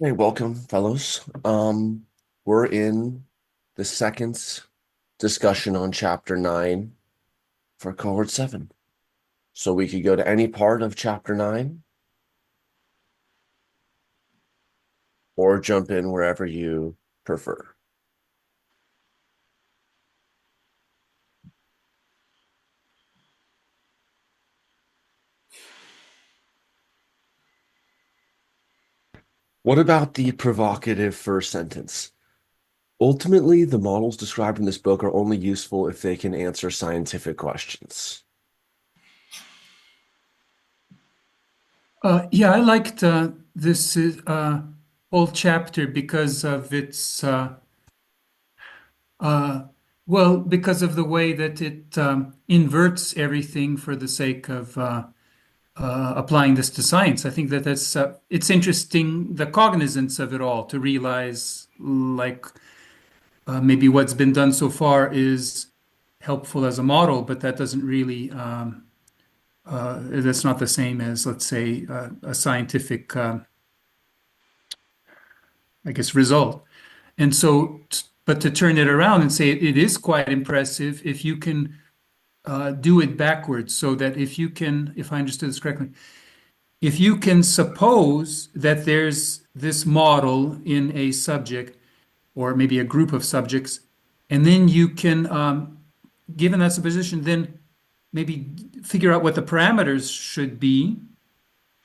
Hey, welcome, fellows. We're in the second discussion on chapter 9 for cohort 7. So we could go to any part of chapter 9 or jump in wherever you prefer. What about the provocative first sentence? Ultimately, the models described in this book are only useful if they can answer scientific questions. Yeah, I liked this whole chapter because of its, uh, well, because of the way that it inverts everything for the sake of applying this to science. I think that it's interesting, the cognizance of it all, to realize like maybe what's been done so far is helpful as a model, but that doesn't really, that's not the same as, let's say, a scientific, I guess, result. And so, but to turn it around and say it is quite impressive if you can do it backwards, so that if you can, if I understood this correctly, if you can suppose that there's this model in a subject or maybe a group of subjects, and then you can, given that supposition, then maybe figure out what the parameters should be,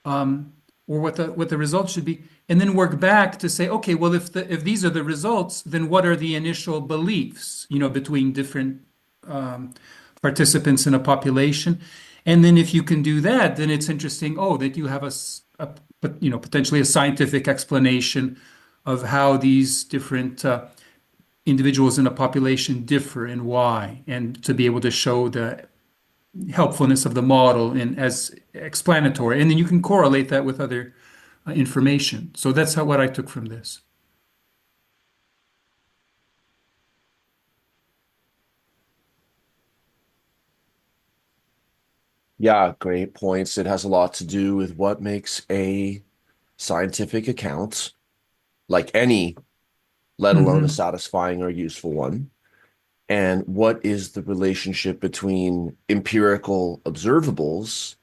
or what the results should be, and then work back to say, okay, well, if these are the results, then what are the initial beliefs, between different participants in a population? And then if you can do that, then it's interesting, oh, that you have but potentially a scientific explanation of how these different individuals in a population differ and why, and to be able to show the helpfulness of the model in as explanatory, and then you can correlate that with other information. So that's what I took from this. Yeah, great points. It has a lot to do with what makes a scientific account, like any, let alone a Hmm. satisfying or useful one. And what is the relationship between empirical observables,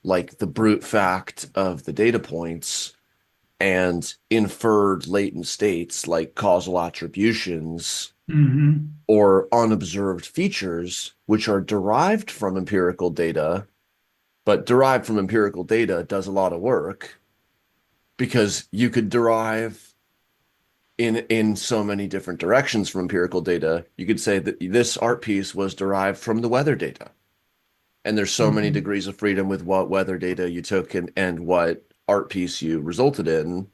like the brute fact of the data points, and inferred latent states like causal attributions Hmm. or unobserved features, which are derived from empirical data, but derived from empirical data does a lot of work because you could derive in so many different directions from empirical data. You could say that this art piece was derived from the weather data. And there's so many Hmm. degrees of freedom with what weather data you took and what art piece you resulted in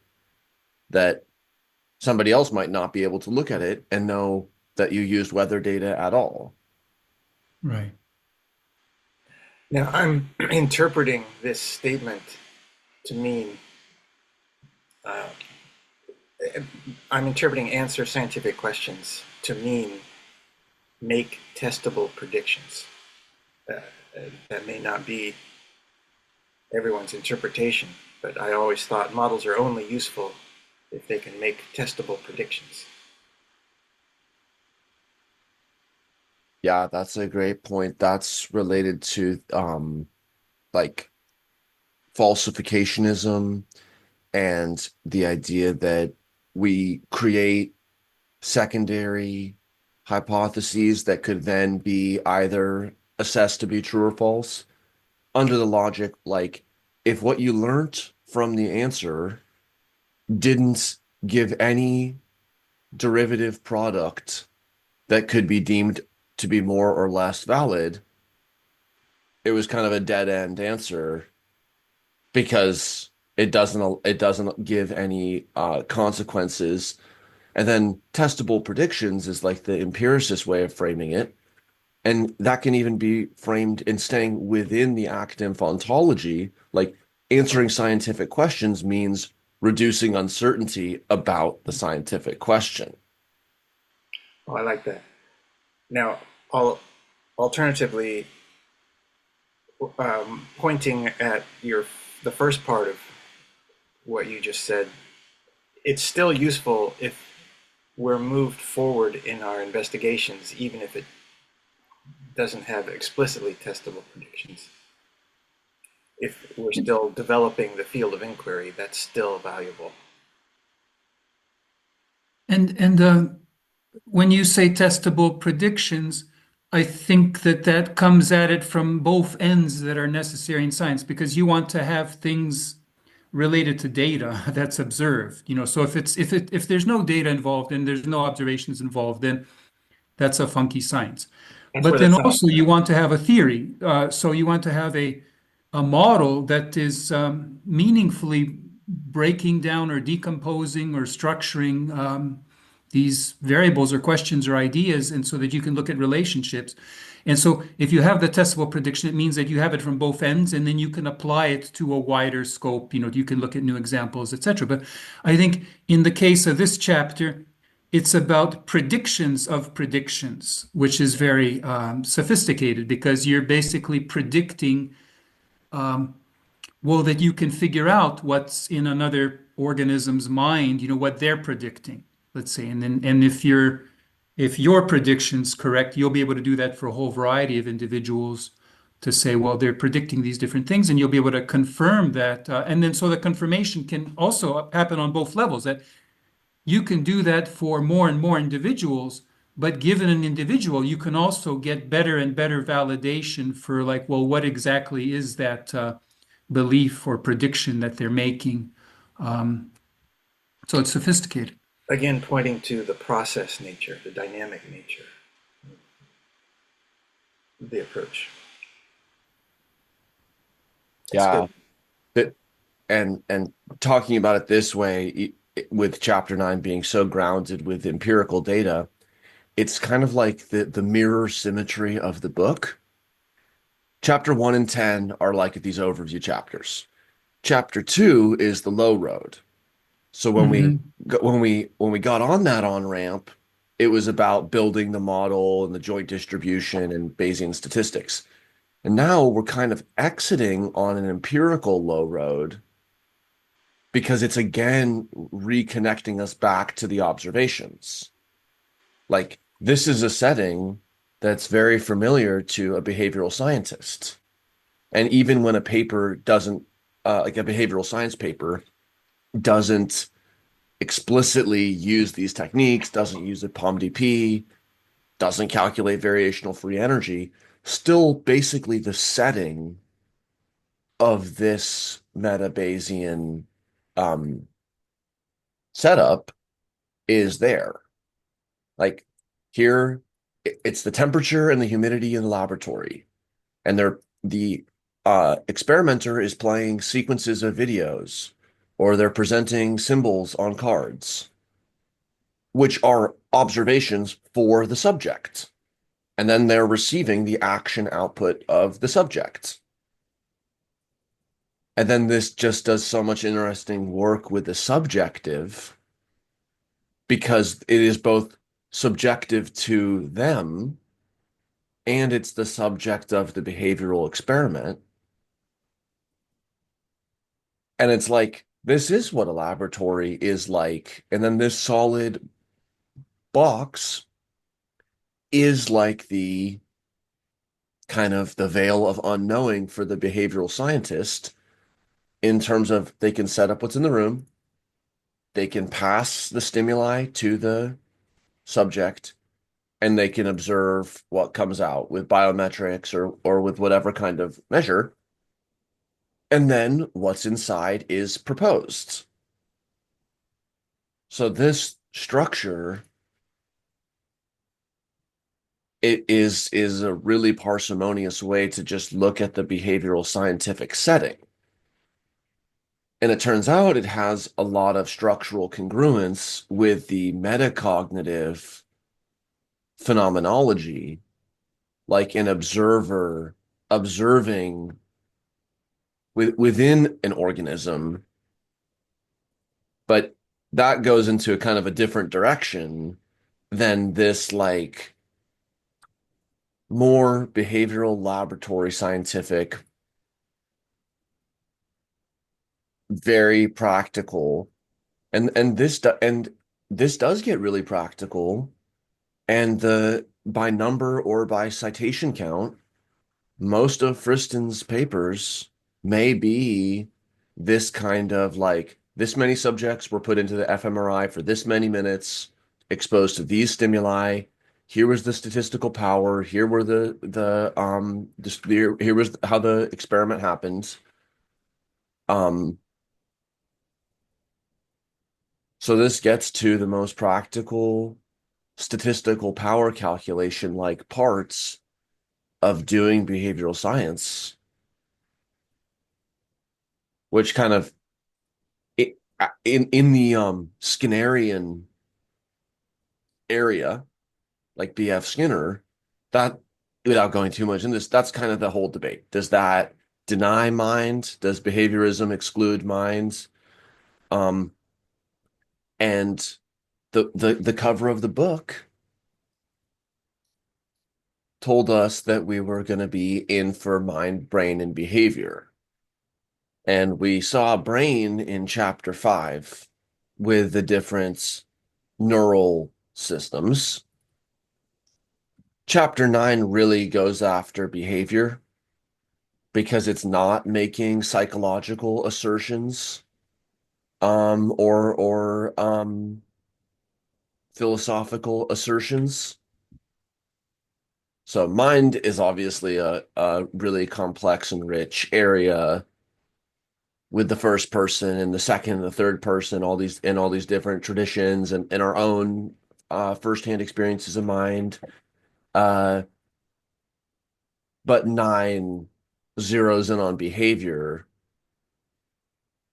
that somebody else might not be able to look at it and know that you used weather data at all. Right. Now, I'm interpreting this statement to mean uh, I'm interpreting answer scientific questions to mean make testable predictions. Uh, that may not be everyone's interpretation, but I always thought models are only useful if they can make testable predictions. Yeah, that's a great point. That's related to like falsificationism and the idea that we create secondary hypotheses that could then be either assessed to be true or false under the logic like if what you learned from the answer didn't give any derivative product that could be deemed to be more or less valid, it was kind of a dead end answer because it doesn't give any consequences. And then testable predictions is like the empiricist way of framing it. And that can even be framed in staying within the ActInf ontology, like answering scientific questions means reducing uncertainty about the scientific question. Oh, I like that. Now, I'll, alternatively, pointing at the first part of what you just said, it's still useful if we're moved forward in our investigations, even if it doesn't have explicitly testable predictions. If we're still developing the field of inquiry, that's still valuable. And when you say testable predictions, I think that that comes at it from both ends that are necessary in science, because you want to have things related to data that's observed. So if there's no data involved and there's no observations involved, then that's a funky science. That's But where the then science. also you want to have a theory. So you want to have a model that is meaningfully breaking down or decomposing or structuring these variables or questions or ideas, and so that you can look at relationships. And so if you have the testable prediction, it means that you have it from both ends, and then you can apply it to a wider scope. You can look at new examples, etc. But I think in the case of this chapter, it's about predictions of predictions, which is very sophisticated, because you're basically predicting, well, that you can figure out what's in another organism's mind, what they're predicting, let's say. And if your prediction's correct, you'll be able to do that for a whole variety of individuals, to say, well, they're predicting these different things, and you'll be able to confirm that. And then so the confirmation can also happen on both levels, that you can do that for more and more individuals, but given an individual, you can also get better and better validation for, like, well, what exactly is that belief or prediction that they're making? So it's sophisticated. Again, pointing to the process nature, the dynamic nature of the approach. That's Yeah. good. And talking about it this way, with chapter 9 being so grounded with empirical data, it's kind of like the mirror symmetry of the book. Chapter 1 and 10 are like these overview chapters. Chapter 2 is the low road. So Mhm. when we got on that on ramp, it was about building the model and the joint distribution and Bayesian statistics. And now we're kind of exiting on an empirical low road, because it's again reconnecting us back to the observations. Like, this is a setting that's very familiar to a behavioral scientist. And even when a paper doesn't, like a behavioral science paper, doesn't explicitly use these techniques, doesn't use a POMDP, doesn't calculate variational free energy, still basically the setting of this meta Bayesian um, setup is there. Like, here, it's the temperature and the humidity in the laboratory, and the experimenter is playing sequences of videos, or they're presenting symbols on cards, which are observations for the subject. And then they're receiving the action output of the subject. And then this just does so much interesting work with the subjective, because it is both subjective to them and it's the subject of the behavioral experiment. And it's like, this is what a laboratory is like. And then this solid box is like the kind of the veil of unknowing for the behavioral scientist, in terms of they can set up what's in the room, they can pass the stimuli to the subject, and they can observe what comes out with biometrics or with whatever kind of measure. And then what's inside is proposed. So this structure, it is a really parsimonious way to just look at the behavioral scientific setting. And it turns out it has a lot of structural congruence with the metacognitive phenomenology, like an observer observing within an organism. But that goes into a kind of a different direction than this, like, more behavioral laboratory scientific, very practical And this does get really practical. And the by number or by citation count, most of Friston's papers may be this kind of like this many subjects were put into the fMRI for this many minutes, exposed to these stimuli. Here was the statistical power. Here were here was how the experiment happened. Um, so this gets to the most practical statistical power calculation like parts of doing behavioral science, which kind of in the Skinnerian area, like B.F. Skinner, that without going too much in this, that's kind of the whole debate. Does that deny mind? Does behaviorism exclude minds? Um, and the cover of the book told us that we were going to be in for mind, brain, and behavior. And we saw brain in chapter 5 with the different neural systems. Chapter 9 really goes after behavior because it's not making psychological assertions or philosophical assertions. So mind is obviously a really complex and rich area with the first person and the second and the third person, all these different traditions and our own firsthand experiences of mind. Uh, but 9 zeroes in on behavior,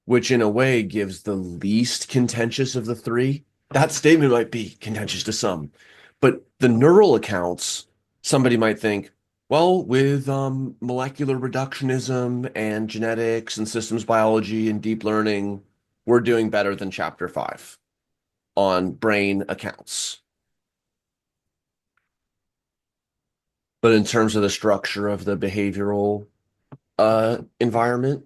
which in a way gives the least contentious of the three. That statement might be contentious to some, but the neural accounts, somebody might think, well, with molecular reductionism and genetics and systems biology and deep learning, we're doing better than chapter 5 on brain accounts. But in terms of the structure of the behavioral environment,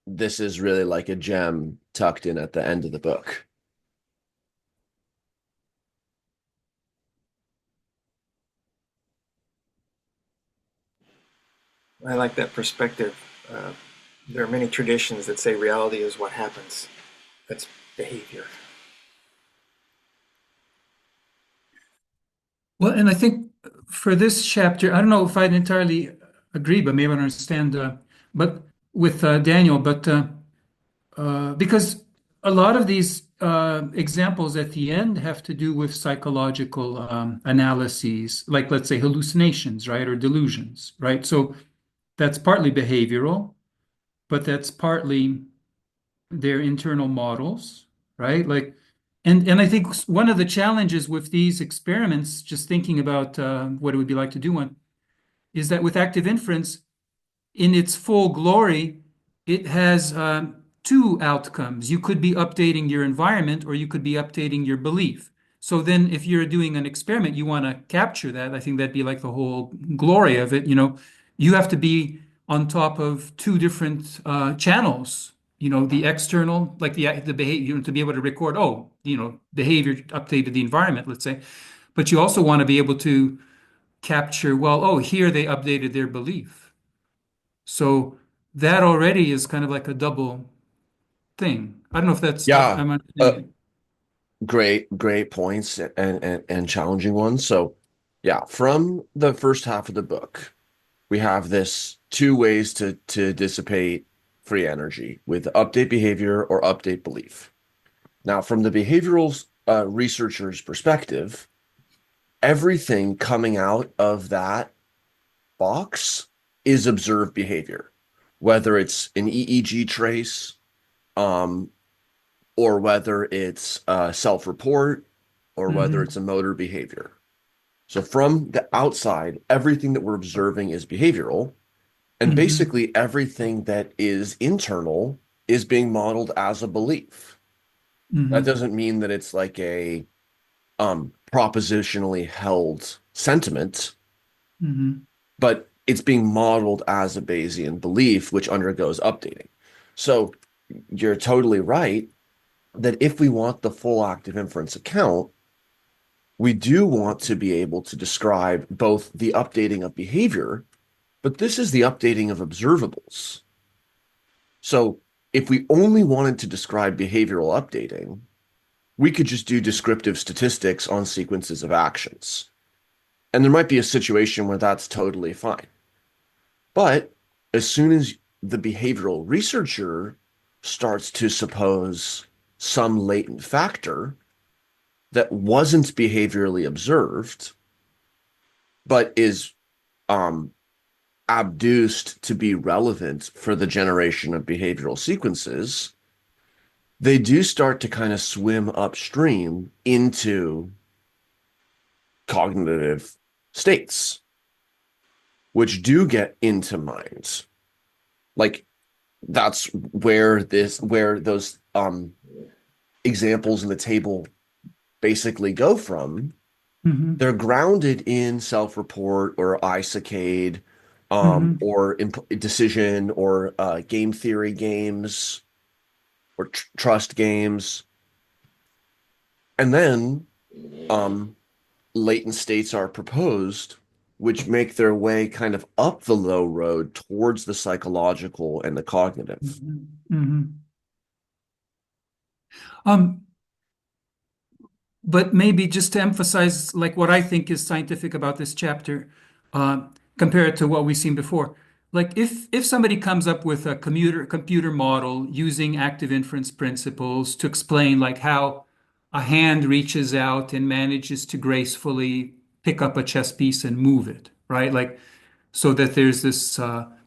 this is really like a gem tucked in at the end of the book. I like that perspective. Uh, there are many traditions that say reality is what happens. That's behavior. Well, and I think for this chapter, I don't know if I'd entirely agree, but maybe I don't understand, but with Daniel, but because a lot of these examples at the end have to do with psychological analyses, like let's say hallucinations, right, or delusions, right? So that's partly behavioral, but that's partly their internal models, right? Like, and I think one of the challenges with these experiments, just thinking about what it would be like to do one, is that with active inference, in its full glory, it has two outcomes. You could be updating your environment or you could be updating your belief. So then if you're doing an experiment, you want to capture that. I think that'd be like the whole glory of it. You have to be on top of two different channels. The external, like the behavior, to be able to record, behavior updated the environment, let's say. But you also want to be able to capture, well, here they updated their belief. So that already is kind of like a double thing. I don't know if Yeah, I'm understanding it. great points and challenging ones. So, yeah, from the first half of the book, we have this two ways to dissipate free energy with update behavior or update belief. Now, from the behavioral researcher's perspective, everything coming out of that box is observed behavior, whether it's an EEG trace, um, or whether it's a self-report, or whether Hmm. it's a motor behavior. So from the outside, everything that we're observing is behavioral, and Hmm. basically everything that is internal is being modeled as a belief. That Hmm. doesn't mean that it's like a propositionally held sentiment, Hmm. but it's being modeled as a Bayesian belief, which undergoes updating. So you're totally right that if we want the full active inference account, we do want to be able to describe both the updating of behavior, but this is the updating of observables. So if we only wanted to describe behavioral updating, we could just do descriptive statistics on sequences of actions. And there might be a situation where that's totally fine. But as soon as the behavioral researcher starts to suppose some latent factor that wasn't behaviorally observed, but is um, abduced to be relevant for the generation of behavioral sequences, they do start to kind of swim upstream into cognitive states, which do get into minds. Like that's where those examples in the table basically go from. Hmm. They're grounded in self-report or iSaccade, Hmm. or decision or game theory games or trust games. And then um, latent states are proposed, which make their way kind of up the low road towards the psychological and the cognitive. Hmm. Hmm. Um, but maybe just to emphasize, like what I think is scientific about this chapter, uh, compared to what we've seen before. Like if somebody comes up with a computer model using active inference principles to explain like how a hand reaches out and manages to gracefully pick up a chess piece and move it, right? Like so that there's this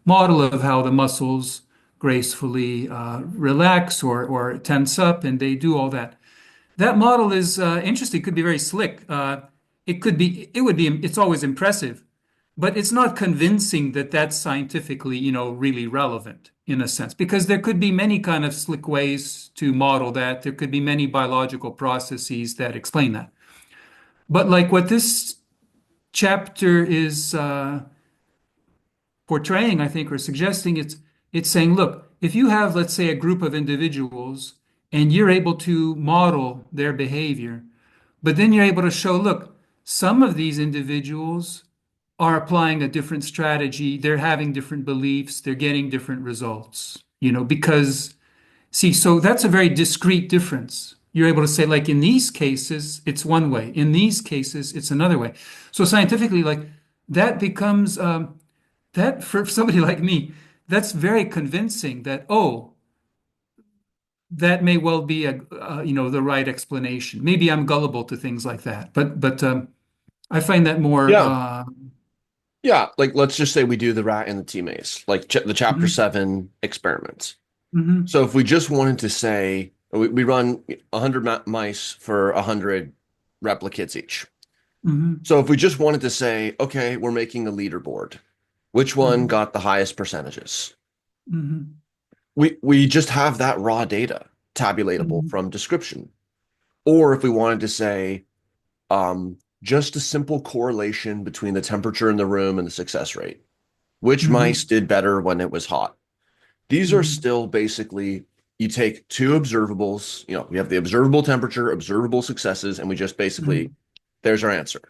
model of how the muscles gracefully relax or tense up, and they do all that. That model is interesting. It could be very slick. It's always impressive, but it's not convincing that that's scientifically, really relevant in a sense, because there could be many kind of slick ways to model that. There could be many biological processes that explain that. But like what this chapter is portraying, I think, or suggesting, it's saying, look, if you have, let's say, a group of individuals and you're able to model their behavior, but then you're able to show, look, some of these individuals are applying a different strategy, they're having different beliefs, they're getting different results, because see, so that's a very discrete difference. You're able to say, like, in these cases, it's one way. In these cases, it's another way. So scientifically, like, that becomes that for somebody like me, that's very convincing that, oh, that may well be the right explanation. Maybe I'm gullible to things like that, but I find that more. Yeah. Yeah. Like, let's just say we do the rat and the T maze, like the chapter Mhm, 7 experiments. mhm, So if we just wanted to say we run 100 mice for 100 replicates each. mhm, So if we just wanted to say, okay, we're making a leaderboard, which one mhm, got the highest percentages? mhm, We just have that raw data tabulatable mhm, from description. Or if we wanted to say, just a simple correlation between the temperature in the room and the success rate, which mice mhm, did better when it was hot? These are mhm, still basically, you take two observables, we have the observable temperature, observable successes, and we just basically, mhm. there's our answer.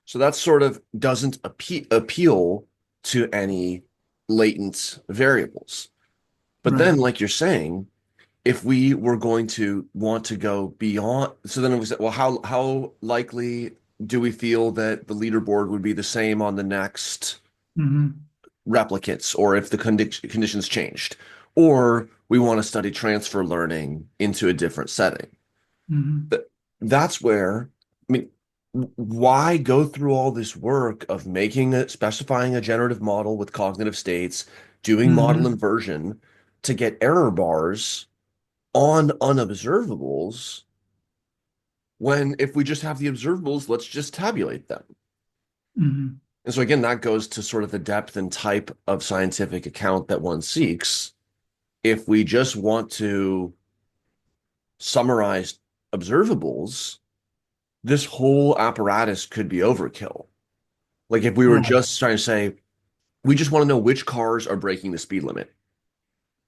So that sort of doesn't appeal to any latent variables. But then, Right. like you're saying, if we were going to want to go beyond, so then we said, well, how likely do we feel that the leaderboard would be the same on the next Mhm, replicates, or if the conditions changed, or we want to study transfer learning into a different setting? mhm, But that's where, I mean, why go through all this work of specifying a generative model with cognitive states, doing model mhm, inversion to get error bars on unobservables, when if we just have the observables, let's just tabulate them? mhm, And so again, that goes to sort of the depth and type of scientific account that one seeks. If we just want to summarize observables, this whole apparatus could be overkill. Like if we were right. just trying to say, we just want to know which cars are breaking the speed limit.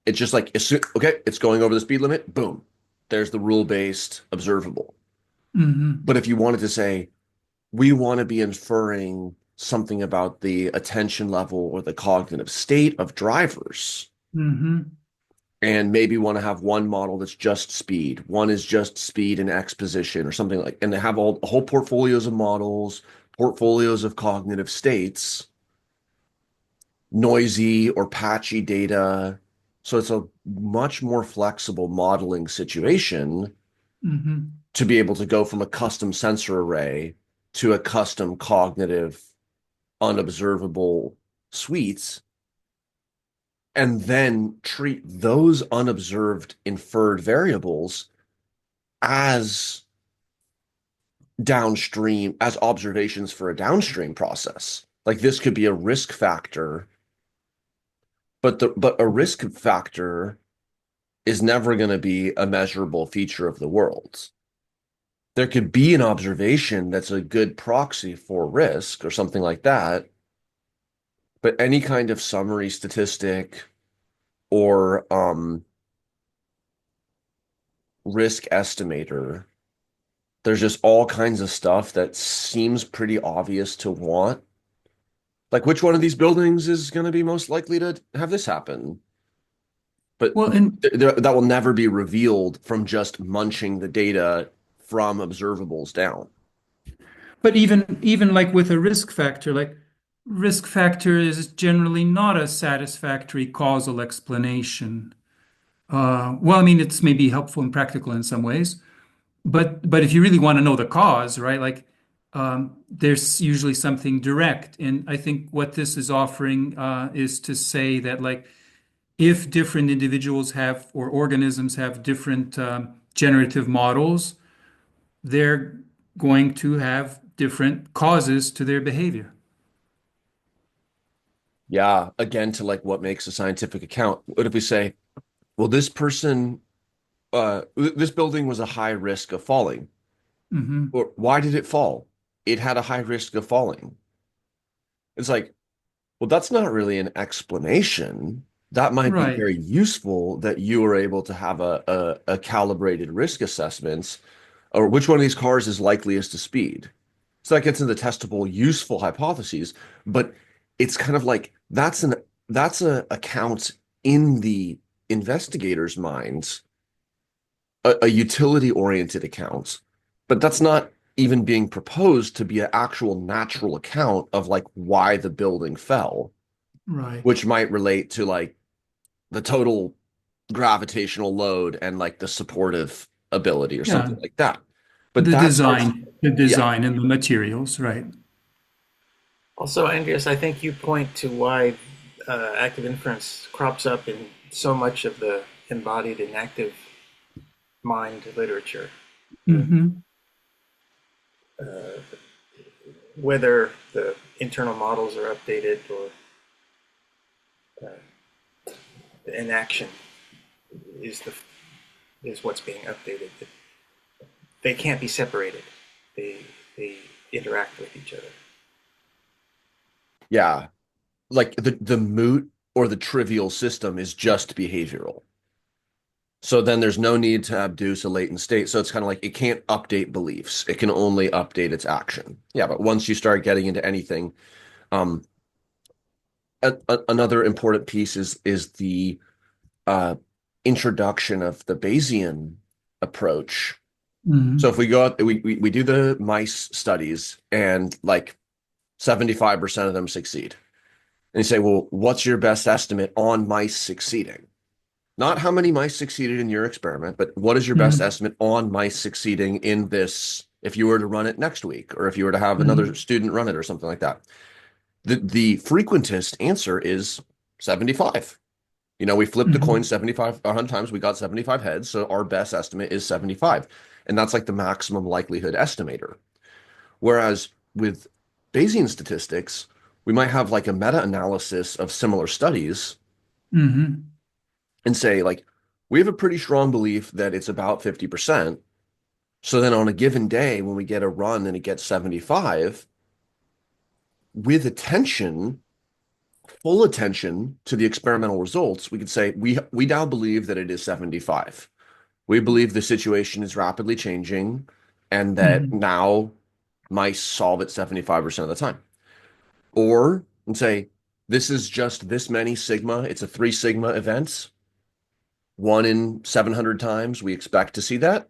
It's just like, okay, it's going over the speed limit. Boom. There's the rule-based observable. Hmm. But if you wanted to say, we want to be inferring something about the attention level or the cognitive state of drivers, Hmm. and maybe want to have one model that's just speed, one is just speed and exposition or something like, and they have all whole portfolios of models, portfolios of cognitive states, noisy or patchy data. So it's a much more flexible modeling situation Hmm. to be able to go from a custom sensor array to a custom cognitive unobservable suites, and then treat those unobserved inferred variables as downstream, as observations for a downstream process. Like this could be a risk factor, but a risk factor is never going to be a measurable feature of the world. There could be an observation that's a good proxy for risk or something like that, but any kind of summary statistic or risk estimator, there's just all kinds of stuff that seems pretty obvious to want. Like, which one of these buildings is going to be most likely to have this happen? But Well, and that will never be revealed from just munching the data from observables down. but even like with a risk factor, like risk factor is generally not a satisfactory causal explanation. Well, I mean, it's maybe helpful and practical in some ways, but if you really want to know the cause, right? Like, there's usually something direct, and I think what this is offering is to say that like if different individuals have or organisms have different generative models, they're going to have different causes to their behavior. Yeah, again, to like what makes a scientific account. What if we say, well, this building was a high risk of falling. Hmm. Or why did it fall? It had a high risk of falling. It's like, well, that's not really an explanation. That might be Right. very useful that you were able to have a calibrated risk assessments, or which one of these cars is likeliest to speed. So that gets into testable, useful hypotheses, but it's kind of like that's a account in the investigator's minds, a utility-oriented account, but that's not even being proposed to be an actual natural account of like why the building fell, Right. which might relate to like the total gravitational load and like the supportive ability or Yeah. something like that. But that starts, The yeah, design and the materials, right? Also, Andreas, I think you point to why active inference crops up in so much of the embodied and active mind literature. Hmm. Whether the internal models are updated or an action is the is what's being updated. They can't be separated. They they interact with each other. yeah, like the moot or the trivial system is just behavioral. So then there's no need to abduce a latent state. So it's kind of like it can't update beliefs. It can only update its action. Yeah, but once you start getting into anything, um, another important piece is the uh, introduction of the Bayesian approach. So if Hmm. we go out, we do the mice studies and like 75% of them succeed. And you say, well, what's your best estimate on mice succeeding? Not how many mice succeeded in your experiment, but what is your best Hmm. estimate on mice succeeding in this if you were to run it next week, or if you were to have another Hmm. student run it or something like that? The frequentist answer is 75. You know, we flipped the coin Hmm. 75 100 times, we got 75 heads, so our best estimate is 75. And that's like the maximum likelihood estimator. Whereas with Bayesian statistics, we might have like a meta-analysis of similar studies Hmm. and say, like, we have a pretty strong belief that it's about 50%. So then on a given day, when we get a run and it gets 75, with attention, full attention to the experimental results, we could say we now believe that it is 75. We believe the situation is rapidly changing and that Hmm. now mice solve it 75% of the time. Or and say this is just this many sigma, it's a 3 sigma event. 1 in 700 times we expect to see that.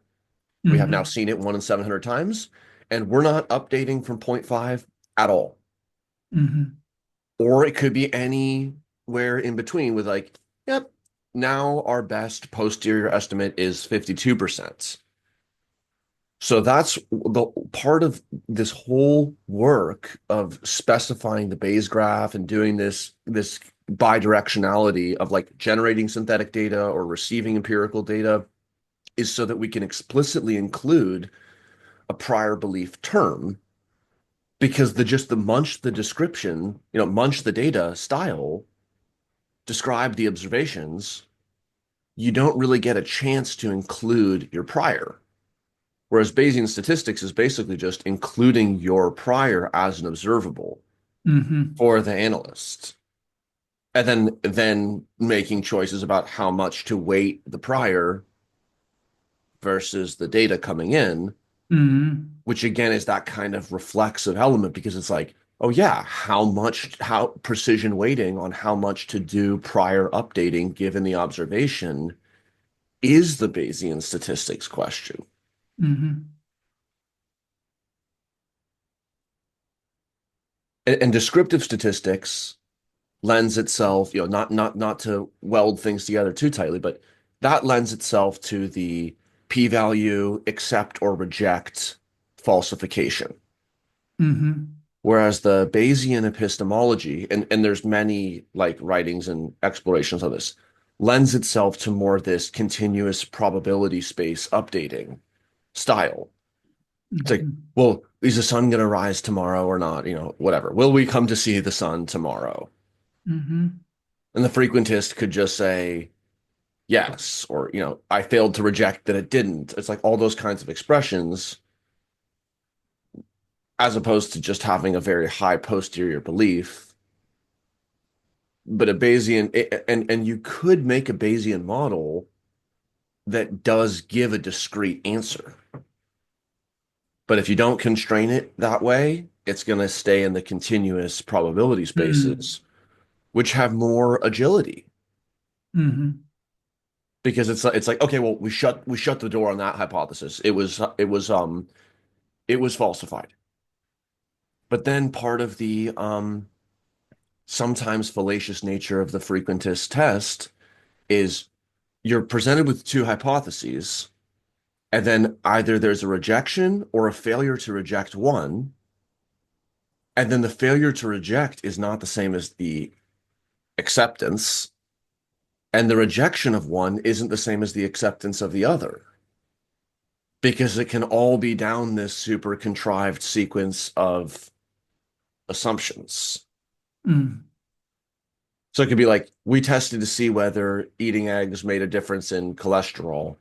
We have now Hmm. seen it 1 in 700 times, and we're not updating from 0.5 at all. Hmm. Or it could be anywhere in between with like, yep, now our best posterior estimate is 52%. So that's the part of this whole work of specifying the Bayes graph and doing this bidirectionality of like generating synthetic data or receiving empirical data is so that we can explicitly include a prior belief term because the munch the description, munch the data style, describe the observations, you don't really get a chance to include your prior. Whereas Bayesian statistics is basically just including your prior as an observable Hmm. for the analyst. And then making choices about how much to weight the prior versus the data coming in, Hmm. which again is that kind of reflexive element because it's like, oh yeah, how precision weighting on how much to do prior updating given the observation is the Bayesian statistics question. Hmm. And descriptive statistics lends itself, not to weld things together too tightly, but that lends itself to the p-value accept or reject falsification. Hmm. Whereas the Bayesian epistemology, and there's many like writings and explorations on this, lends itself to more this continuous probability space updating style. It's like, Hmm. well, is the sun going to rise tomorrow or not? Whatever. Will we come to see the sun tomorrow? Hmm. And the frequentist could just say yes, or, I failed to reject that it didn't. It's like all those kinds of expressions, as opposed to just having a very high posterior belief. But a Bayesian, and you could make a Bayesian model that does give a discrete answer. But if you don't constrain it that way, it's going to stay in the continuous probability Hmm. spaces, which have more agility. Hmm. Because it's like okay, well, we shut the door on that hypothesis. It was falsified. But then part of the sometimes fallacious nature of the frequentist test is you're presented with two hypotheses, and then either there's a rejection or a failure to reject one, and then the failure to reject is not the same as the acceptance, and the rejection of one isn't the same as the acceptance of the other, because it can all be down this super contrived sequence of assumptions. Hmm. So it could be like, we tested to see whether eating eggs made a difference in cholesterol.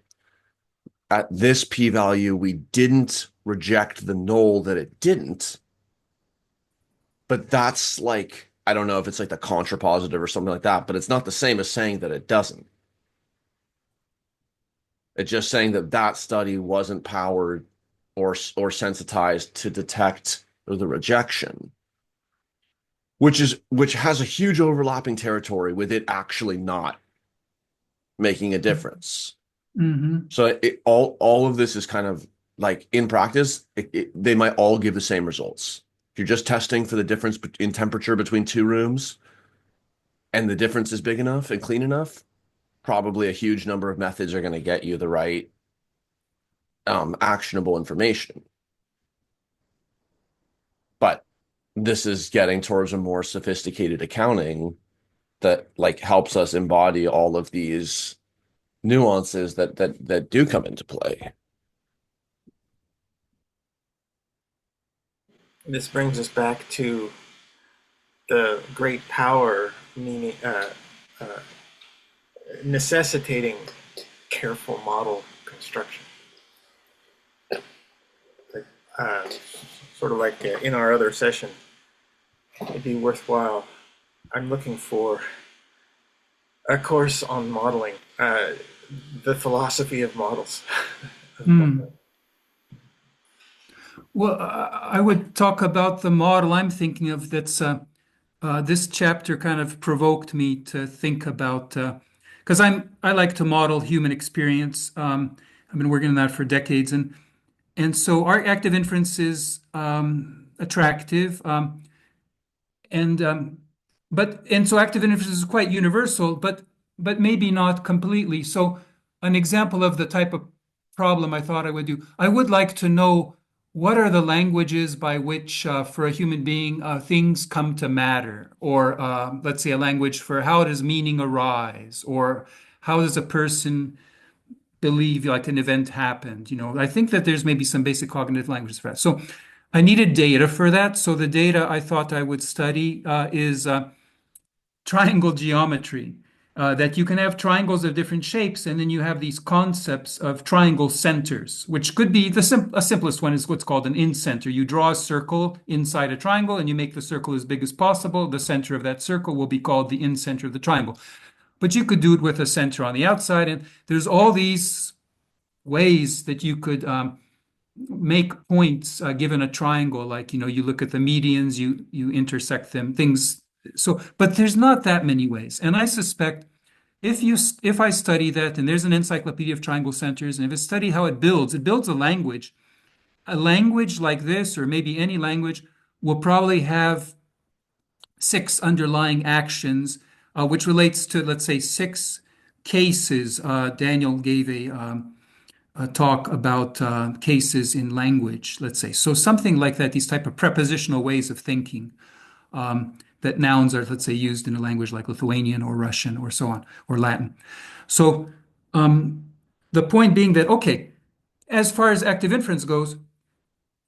At this p-value, we didn't reject the null that it didn't, but that's like, I don't know if it's like the contrapositive or something like that, but it's not the same as saying that it doesn't. It's just saying that that study wasn't powered or sensitized to detect the rejection, which has a huge overlapping territory with it actually not making a difference. Hmm. So all of this is kind of like in practice, they might all give the same results. If you're just testing for the difference in temperature between two rooms and the difference is big enough and clean enough, probably a huge number of methods are going to get you the right actionable information. But this is getting towards a more sophisticated accounting that like helps us embody all of these nuances that do come into play. This brings us back to the great power, meaning uh, necessitating careful model construction. Uh, Sort of like in our other session, it'd be worthwhile I'm looking for a course on modeling, the philosophy of models. Hmm. Well, I would talk about the model I'm thinking of. That's this chapter kind of provoked me to think about because I like to model human experience. I've been working on that for decades, and so our active inference is attractive. And and so active inference is quite universal, but maybe not completely. So an example of the type of problem I thought I would do, I would like to know what are the languages by which for a human being things come to matter, or let's say a language for how does meaning arise, or how does a person believe like an event happened. I think that there's maybe some basic cognitive languages for that. So I needed data for that. So the data I thought I would study is triangle geometry. That you can have triangles of different shapes, and then you have these concepts of triangle centers, which could be simplest one is what's called an incenter. You draw a circle inside a triangle, and you make the circle as big as possible. The center of that circle will be called the incenter of the triangle. But you could do it with a center on the outside, and there's all these ways that you could make points given a triangle. Like you look at the medians, you intersect them, things. So, but there's not that many ways, and I suspect if I study that, and there's an encyclopedia of triangle centers, and if I study how it builds a language. A language like this, or maybe any language, will probably have six underlying actions, which relates to, let's say, six cases. Daniel gave a talk about cases in language, let's say. So something like that, these type of prepositional ways of thinking, that nouns are, let's say, used in a language like Lithuanian or Russian or so on, or Latin. So the point being that, okay, as far as active inference goes,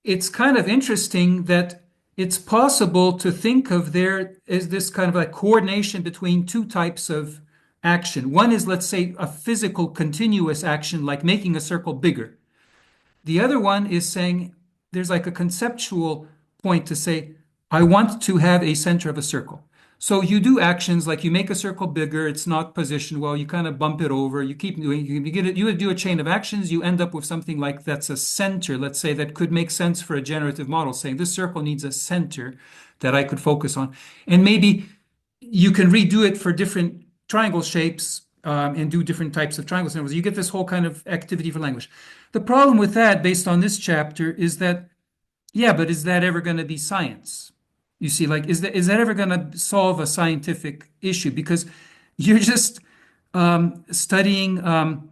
it's kind of interesting that it's possible to think of there as this kind of like coordination between two types of action. One is, let's say, a physical continuous action like making a circle bigger. The other one is saying there's like a conceptual point to say, I want to have a center of a circle. So you do actions like you make a circle bigger, it's not positioned well, you kind of bump it over, you keep doing, you do a chain of actions, you end up with something like that's a center, let's say, that could make sense for a generative model, saying this circle needs a center that I could focus on. And maybe you can redo it for different triangle shapes and do different types of triangle symbols. You get this whole kind of activity for language. The problem with that, based on this chapter, is that, yeah, but is that ever going to be science? You see, like, is that ever going to solve a scientific issue? Because you're just studying,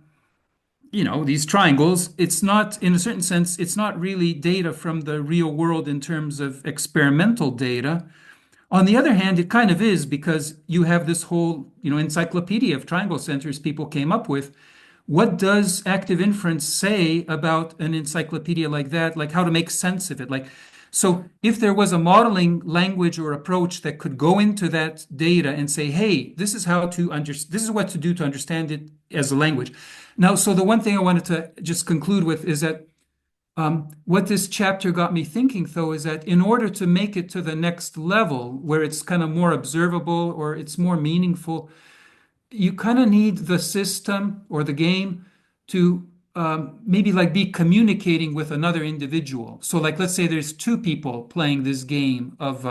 these triangles. It's not, in a certain sense, it's not really data from the real world in terms of experimental data. On the other hand, it kind of is because you have this whole, encyclopedia of triangle centers people came up with. What does active inference say about an encyclopedia like that? Like how to make sense of it? Like, so if there was a modeling language or approach that could go into that data and say, hey, this is this is what to do to understand it as a language. Now, so the one thing I wanted to just conclude with is that what this chapter got me thinking, though, is that in order to make it to the next level where it's kind of more observable or it's more meaningful, you kind of need the system or the game to maybe like be communicating with another individual. So, like, let's say there's two people playing this game of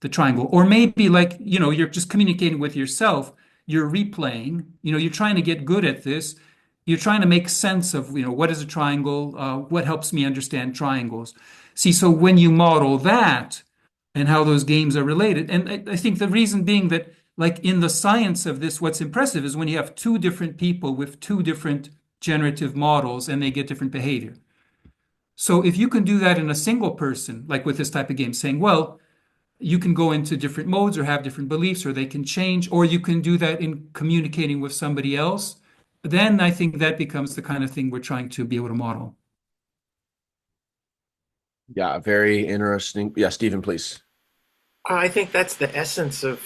the triangle, or maybe like, you're just communicating with yourself, you're replaying, you're trying to get good at this. You're trying to make sense of, what is a triangle? What helps me understand triangles? See, so when you model that and how those games are related, and I think the reason being that, like in the science of this, what's impressive is when you have two different people with two different generative models and they get different behavior. So if you can do that in a single person, like with this type of game, saying, well, you can go into different modes or have different beliefs, or they can change, or you can do that in communicating with somebody else, then I think that becomes the kind of thing we're trying to be able to model. Yeah, very interesting. Yeah, Stephen, please. I think that's the essence of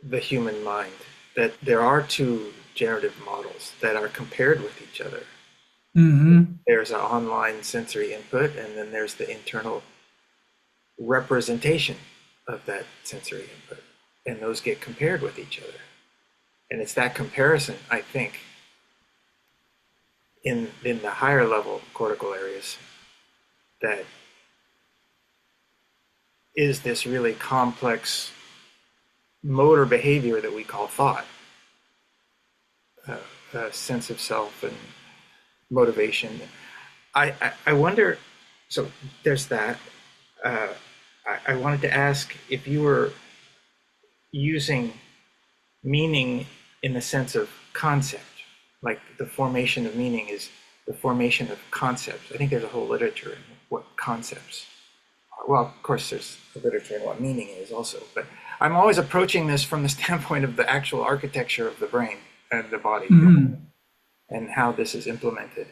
the human mind, that there are two generative models that are compared with each other. Mm-hmm. There's an online sensory input, and then there's the internal representation of that sensory input. and those get compared with each other. And it's that comparison, I think, in the higher level cortical areas that is this really complex motor behavior that we call thought, sense of self and motivation. I wonder, so there's that. I wanted to ask if you were using meaning in the sense of concept, like the formation of meaning is the formation of concepts. I think there's a whole literature in what concepts are. Well, of course, there's a literature in what meaning is also, but I'm always approaching this from the standpoint of the actual architecture of the brain and the body, and how this is implemented.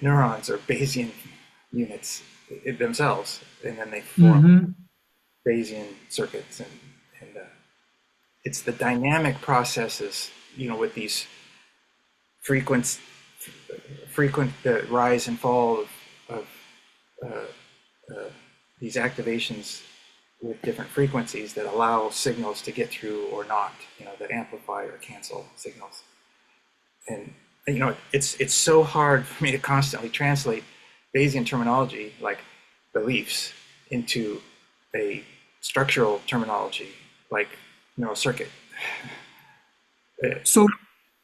Neurons are Bayesian units themselves, and then they form Bayesian circuits, and it's the dynamic processes, with these frequent rise and fall of these activations with different frequencies that allow signals to get through or not, that amplify or cancel signals. And it's so hard for me to constantly translate Bayesian terminology like beliefs into a structural terminology like neural circuit. So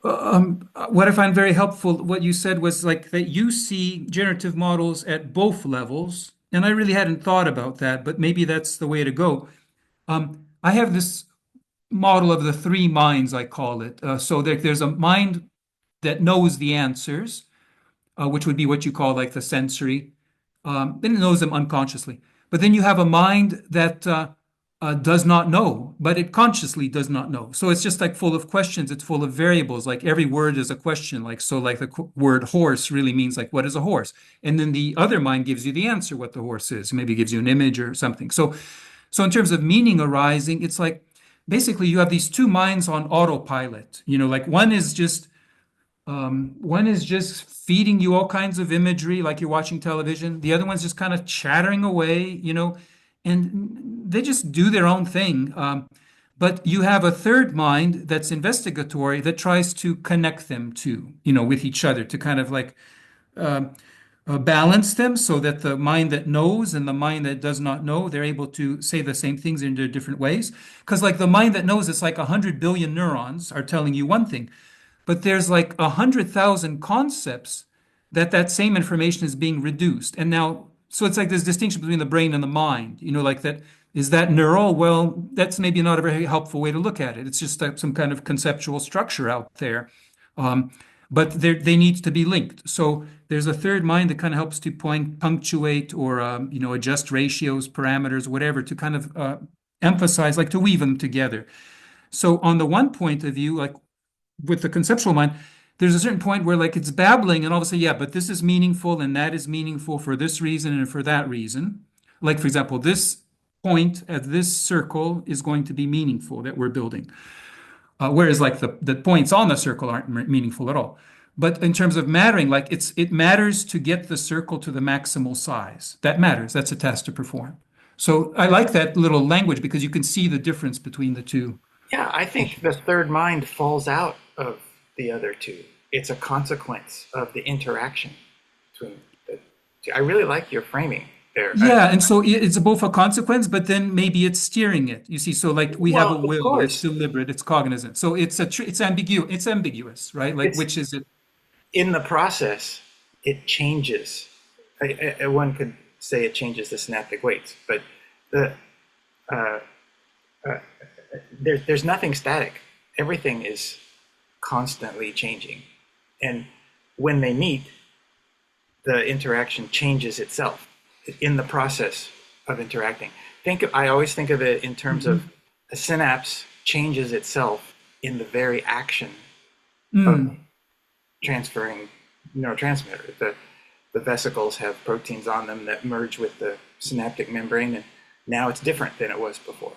what I find very helpful, what you said was like that you see generative models at both levels, and I really hadn't thought about that, but maybe that's the way to go. I have this model of the three minds, I call it. So there's a mind that knows the answers, which would be what you call like the sensory, and it knows them unconsciously. But then you have a mind that does not know, but it consciously does not know. So it's just like full of questions. It's full of variables. Like every word is a question. Like the word horse really means like, what is a horse? And then the other mind gives you the answer, what the horse is. Maybe gives you an image or something. So in terms of meaning arising, it's like basically you have these two minds on autopilot. Like one is just feeding you all kinds of imagery, like you're watching television. The other one's just kind of chattering away, and they just do their own thing. But you have a third mind that's investigatory that tries to connect them with each other to kind of like balance them so that the mind that knows and the mind that does not know, they're able to say the same things in different ways. Because like the mind that knows, it's like 100 billion neurons are telling you one thing. But there's like 100,000 concepts that same information is being reduced. And now, so it's like this distinction between the brain and the mind, like that, is that neural? Well, that's maybe not a very helpful way to look at it. It's just some kind of conceptual structure out there. But they need to be linked. So there's a third mind that kind of helps to punctuate or, adjust ratios, parameters, whatever, to kind of emphasize, like to weave them together. So on the one point of view, like with the conceptual mind, there's a certain point where like it's babbling and all of a sudden, yeah, but this is meaningful and that is meaningful for this reason and for that reason. Like, for example, this point at this circle is going to be meaningful that we're building. Whereas like the points on the circle aren't meaningful at all. But in terms of mattering, like it matters to get the circle to the maximal size. That matters. That's a task to perform. So I like that little language because you can see the difference between the two. Yeah, I think the third mind falls out of the other two. It's a consequence of the interaction between the two. I really like your framing there. Yeah, and so it's both a consequence, but then maybe it's steering it. You see, so like we have a will, it's deliberate, it's cognizant. So it's ambiguous, right? Like which is it? In the process, it changes. One could say it changes the synaptic weights, but there's nothing static. Everything is constantly changing. And when they meet, the interaction changes itself in the process of interacting. I always think of it in terms of a synapse changes itself in the very action of transferring neurotransmitter. The vesicles have proteins on them that merge with the synaptic membrane, and now it's different than it was before.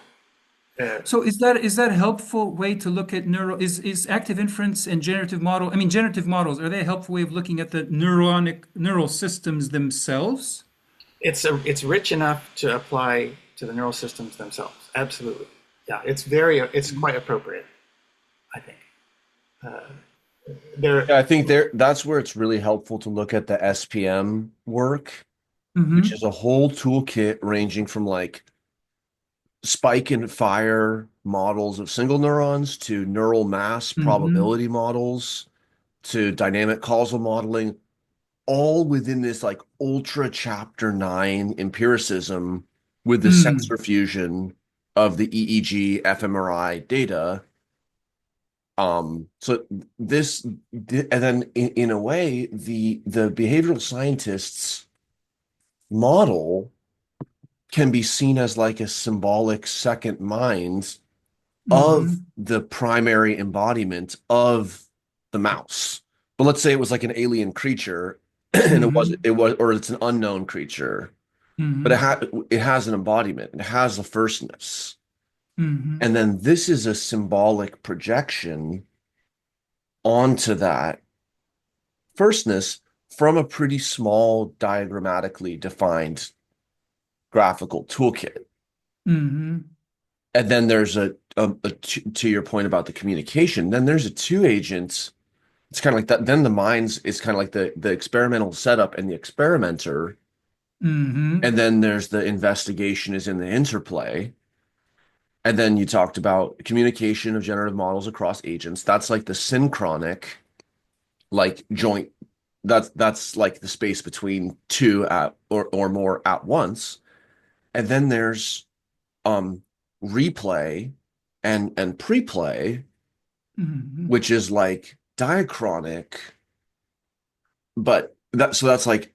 So is that a helpful way to look at is active inference and generative models, are they a helpful way of looking at the neural systems themselves? It's rich enough to apply to the neural systems themselves. Absolutely. Yeah, it's quite appropriate, I think. There, Yeah, I think that's where it's really helpful to look at the SPM work, which is Mm-hmm. a whole toolkit ranging from like spike and fire models of single neurons to neural mass Mm-hmm. probability models to dynamic causal modeling, all within this like ultra chapter 9 empiricism with the Mm. sensor fusion of the EEG fMRI data. So this, and then in a way, the behavioral scientists model can be seen as like a symbolic second mind of Mm-hmm. the primary embodiment of the mouse. But let's say it was like an alien creature and Mm-hmm. or it's an unknown creature, but Mm-hmm. it has an embodiment, it has a firstness. Mm-hmm. And then this is a symbolic projection onto that firstness from a pretty small diagrammatically defined graphical toolkit. Mm-hmm. And then there's to your point about the communication, then there's a two agent. It's kind of like that. Then the minds is kind of like the experimental setup and the experimenter. Mm-hmm. And then there's the investigation is in the interplay. And then you talked about communication of generative models across agents. That's like the synchronic, like joint. That's like the space between two at or more at once. And then there's um replay and pre-play, Mm-hmm. which is like diachronic, but that's like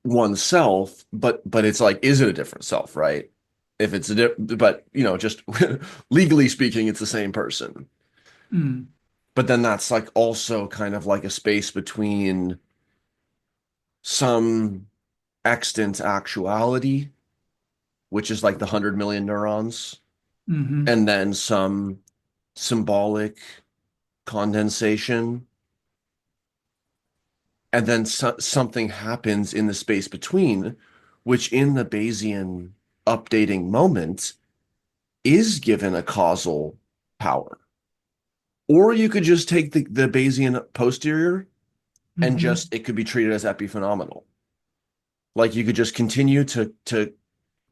oneself, but it's like, is it a different self, right? If it's but just legally speaking, it's the same person. Mm-hmm. But then that's like also kind of like a space between some extant actuality, which is like the 100 million neurons, Mm-hmm. and then some symbolic condensation, and then something happens in the space between, which in the Bayesian updating moment is given a causal power. Or you could just take the Bayesian posterior and Mm-hmm. just it could be treated as epiphenomenal. Like you could just continue to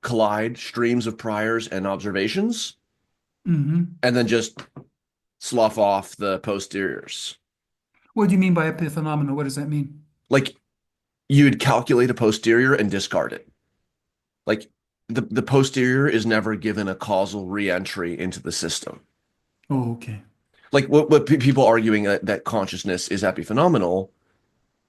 collide streams of priors and observations Mm-hmm. and then just slough off the posteriors. What do you mean by epiphenomenal? What does that mean? Like you'd calculate a posterior and discard it. Like the posterior is never given a causal reentry into the system. Oh, okay. Like what people arguing that consciousness is epiphenomenal,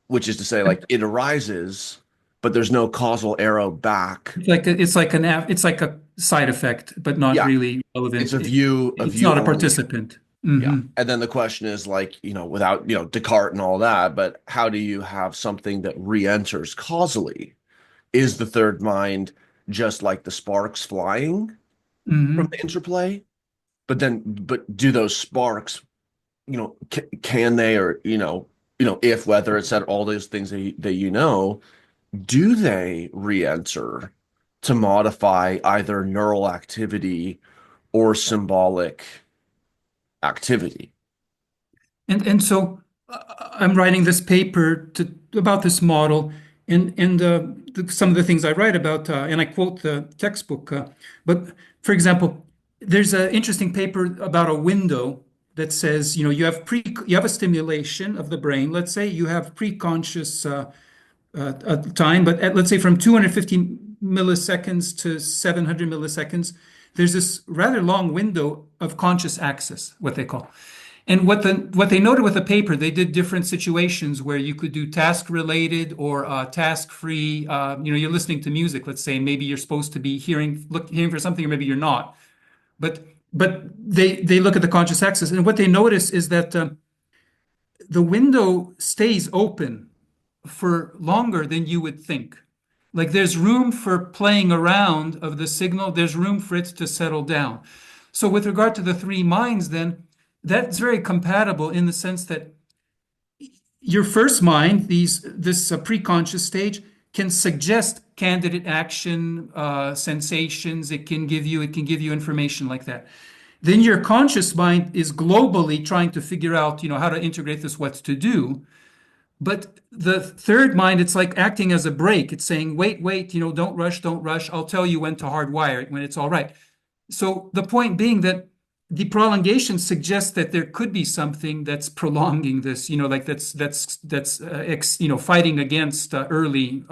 which is to say like it arises, but there's no causal arrow back. It's like a side effect, but not Yeah, really it's relevant. a It's view not a only. participant. Yeah. Mm-hmm. And then the question is like, without, Descartes and all that, but how do you have something that re-enters causally? Is the third mind just like the sparks flying from Mm-hmm. the interplay? But do those sparks, can they, or, if, whether it's at all those things do they re-enter to modify either neural activity or symbolic activity? And so I'm writing this paper about this model, and some of the things I write about, and I quote the textbook. But for example, there's an interesting paper about a window that says, you have a stimulation of the brain. Let's say you have pre-conscious time, but let's say from 250 milliseconds to 700 milliseconds, there's this rather long window of conscious access, what they call. And what they noted with the paper, they did different situations where you could do task related or task free. You're listening to music. Let's say maybe you're supposed to be hearing for something, or maybe you're not. But they look at the conscious access, and what they notice is that the window stays open for longer than you would think. Like there's room for playing around of the signal, there's room for it to settle down. So, with regard to the three minds, then that's very compatible in the sense that your first mind, this preconscious stage, can suggest candidate action, sensations. It can give you information like that. Then your conscious mind is globally trying to figure out, how to integrate this, what to do. But the third mind, it's like acting as a brake. It's saying, wait, don't rush, don't rush. I'll tell you when to hardwire it, when it's all right. So the point being that the prolongation suggests that there could be something that's prolonging this, like fighting against early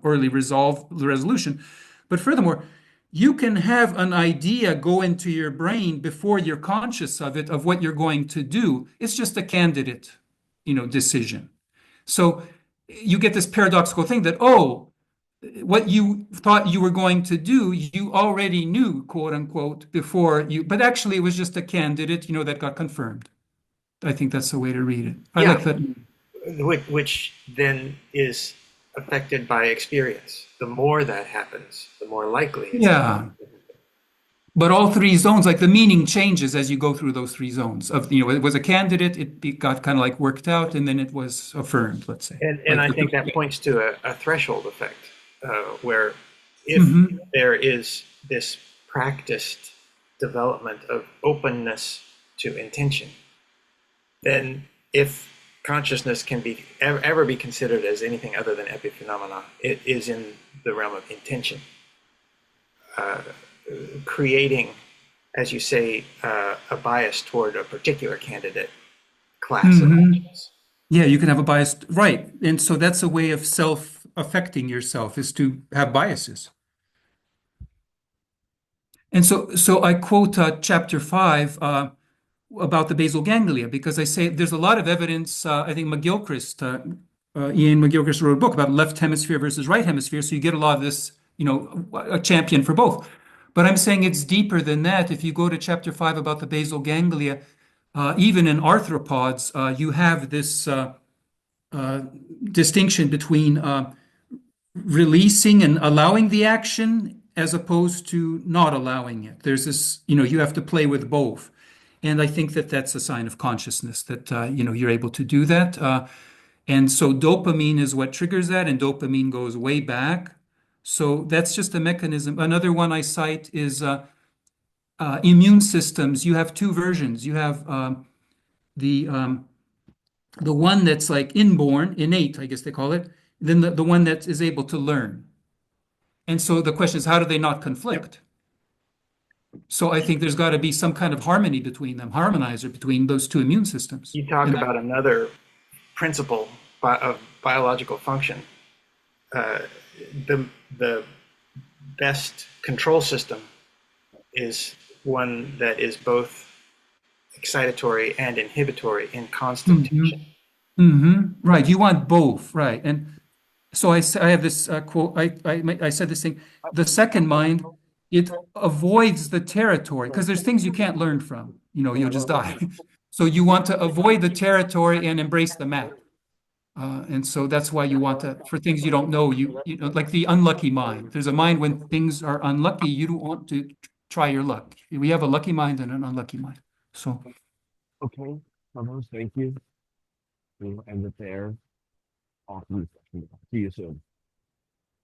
resolution. But furthermore, you can have an idea go into your brain before you're conscious of it, of what you're going to do. It's just a candidate, decision. So you get this paradoxical thing that, what you thought you were going to do, you already knew, quote unquote, before you, but actually it was just a candidate, that got confirmed. I think that's the way to read it. I like that. Which then is affected by experience. The more that happens, the more likely. Yeah. But all three zones, like the meaning changes as you go through those three zones of, it was a candidate, it got kind of like worked out, and then it was affirmed, let's say. And I think that points to a threshold effect, where if there is this practiced development of openness to intention, then if consciousness can be ever be considered as anything other than epiphenomena, it is in the realm of intention. Creating, as you say, a bias toward a particular candidate class of actions. Yeah, you can have a bias, right? And so that's a way of self-affecting yourself, is to have biases. And so I quote chapter 5 about the basal ganglia, because I say there's a lot of evidence. I think McGilchrist, Ian McGilchrist wrote a book about left hemisphere versus right hemisphere. So you get a lot of this, a champion for both. But I'm saying it's deeper than that. If you go to chapter 5 about the basal ganglia, even in arthropods, you have this distinction between releasing and allowing the action as opposed to not allowing it. There's this, you have to play with both. And I think that that's a sign of consciousness, that, you're able to do that. And so dopamine is what triggers that, and dopamine goes way back. So that's just a mechanism. Another one I cite is immune systems. You have two versions. You have the one that's like inborn, innate, I guess they call it, then the one that is able to learn. And so the question is, how do they not conflict? So I think there's got to be some kind of harmony between them, harmonizer between those two immune systems. You talk about another principle of biological function. The best control system is one that is both excitatory and inhibitory in constant tension. Right. You want both. Right. And so I have this quote. I said this thing. The second mind, it avoids the territory, because there's things you can't learn from. You'll just die. So you want to avoid the territory and embrace the map. And so that's why you want to, for things you don't know, you know, like the unlucky mind. There's a mind when things are unlucky, you don't want to try your luck. We have a lucky mind and an unlucky mind. So. Okay, thank you. We'll end it there. Awesome. See you soon.